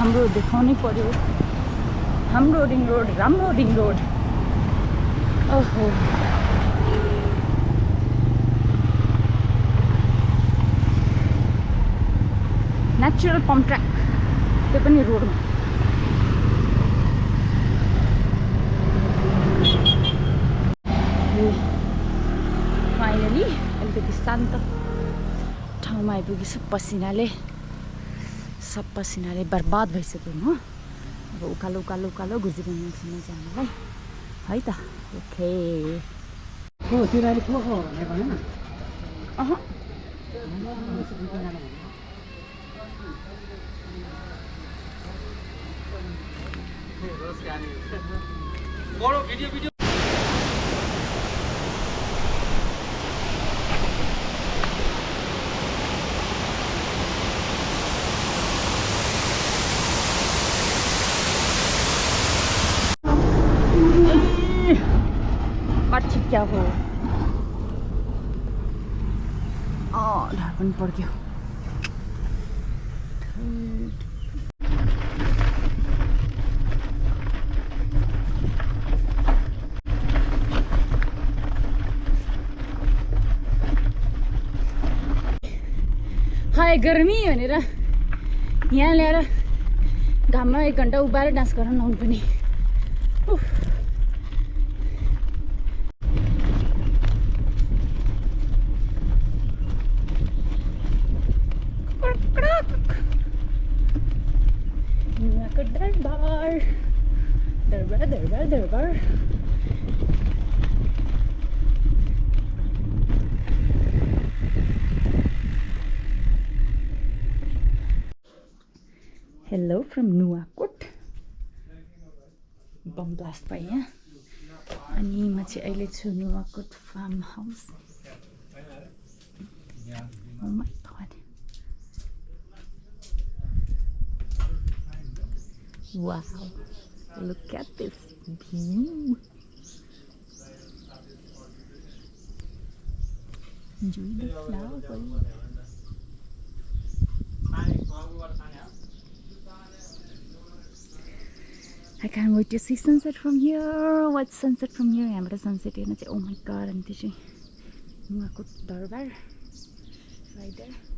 हाम्रो देखाउनै पर्यो हाम्रो रिङ रोड राम्रो रिङ रोड ओहो नेचुरल पम्प ट्र्याक त्यो पनि रोडमा फाइनली अलिकति शान्त ठाउँमा आइपुगेछु सब पसिनाले बर्बाद भइसक्यो म अब उकालो उकालो उकालो गुजिबनसम्म जानलाई है त ओके हो त्यो अहिले को हो नेपालमा अह बडो भिडियो क्या हो ढाड पनि पड्क्यो हाय गर्मी भनेर यहाँ ल्याएर घाममा 1 घन्टा उभिएर डान्स गर्न नहुनु पनि दरबार Hello from Nuwakot bomb blast भयो यहाँ अनि म चाहिँ अहिले छु Nuwakot farm house Oh my god Wow Look at this view. Enjoy the flowers. I can't wait to see sunset from here. What's sunset from here? I'm at sunset here. Oh my god, I'm teaching. Nuwakot Darbar. Right there.